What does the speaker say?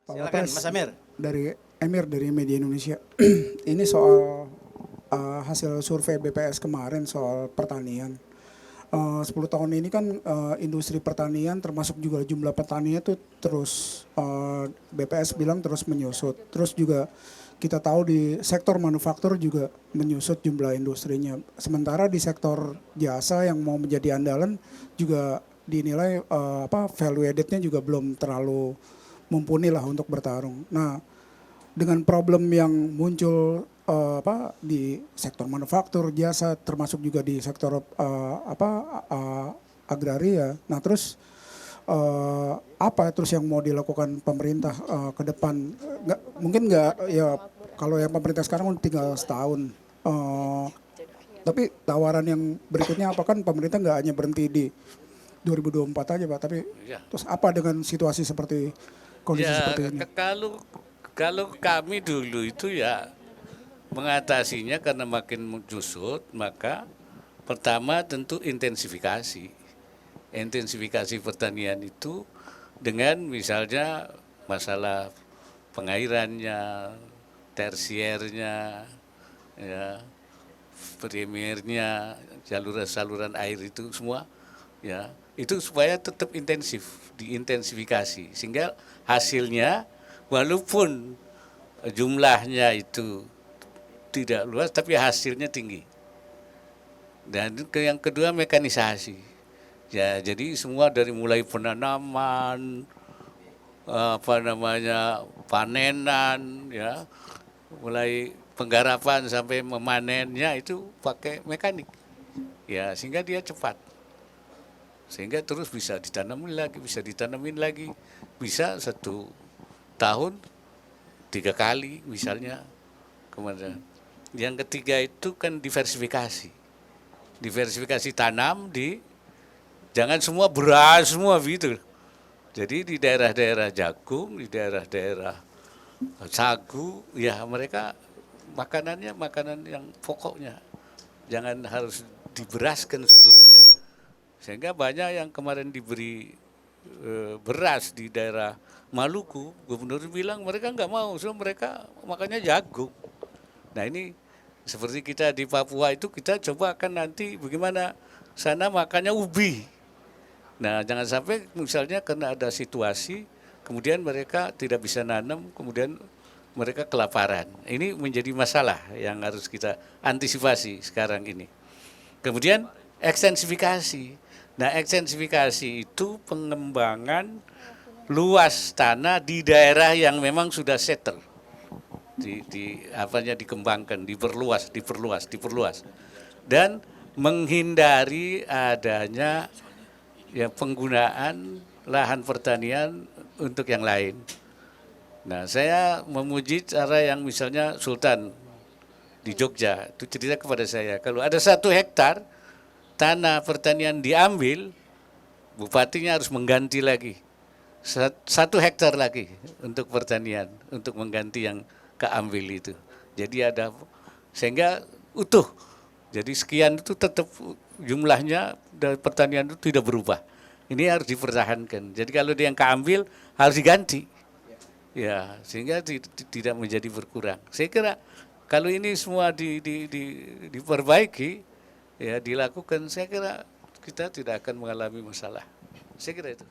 Pak Silakan Wapres, Mas Amir. dari Emir dari Media Indonesia. Ini soal hasil survei BPS kemarin soal pertanian. 10 tahun ini kan industri pertanian termasuk juga jumlah petaninya itu terus BPS bilang terus menyusut. Terus juga kita tahu di sektor manufaktur juga menyusut jumlah industrinya. Sementara di sektor jasa yang mau menjadi andalan juga dinilai value added-nya juga belum terlalu mumpuni lah untuk bertarung. Nah, dengan problem yang muncul di sektor manufaktur, jasa, termasuk juga di sektor agraria. Nah, terus apa terus yang mau dilakukan pemerintah ke depan? Mungkin nggak ya, kalau yang pemerintah sekarang tinggal setahun. Tapi tawaran yang berikutnya apa, kan pemerintah nggak hanya berhenti di 2024 aja Pak, tapi Ya, terus apa dengan situasi seperti kondisi ya seperti ini? kalau kami dulu itu ya mengatasinya karena makin menjusut, maka pertama tentu intensifikasi. Intensifikasi pertanian itu dengan misalnya masalah pengairannya, tersiernya, ya, primernya, saluran-saluran air itu semua, ya, itu supaya tetap intensif, diintensifikasi sehingga hasilnya walaupun jumlahnya itu tidak luas tapi hasilnya tinggi. Dan yang kedua mekanisasi. Ya, jadi semua dari mulai penanaman, panenan, ya, mulai penggarapan sampai memanennya itu pakai mekanik. Ya, sehingga dia cepat. Sehingga terus bisa ditanamin lagi, bisa ditanamin lagi. Bisa 1 tahun 3 kali misalnya. Kemudian yang ketiga itu kan diversifikasi. Diversifikasi tanam jangan semua beras semua gitu. Jadi di daerah-daerah jagung, di daerah-daerah sagu, ya mereka makanannya makanan yang pokoknya. Jangan harus diberaskan seluruhnya. Sehingga banyak yang kemarin diberi beras di daerah Maluku, gubernur bilang mereka nggak mau, so mereka makanya jagung. Nah ini seperti kita di Papua itu kita coba akan nanti bagaimana sana makannya ubi. Nah jangan sampai misalnya karena ada situasi kemudian mereka tidak bisa nanam, kemudian mereka kelaparan. Ini menjadi masalah yang harus kita antisipasi sekarang ini. Kemudian ekstensifikasi. Nah ekstensifikasi itu pengembangan luas tanah di daerah yang memang sudah settle. Dikembangkan, diperluas. Dan menghindari adanya ya penggunaan lahan pertanian untuk yang lain. Nah, saya memuji cara yang misalnya Sultan di Jogja itu cerita kepada saya, kalau ada 1 hektar tanah pertanian diambil, bupatinya harus mengganti lagi 1 hektar lagi untuk pertanian, untuk mengganti yang keambil itu. Jadi ada sehingga utuh. Jadi sekian itu tetap jumlahnya dari pertanian itu tidak berubah. Ini harus dipertahankan. Jadi kalau dia yang keambil harus diganti. Ya, sehingga tidak menjadi berkurang. Saya kira kalau ini semua diperbaiki, ya dilakukan, saya kira kita tidak akan mengalami masalah. Saya kira itu.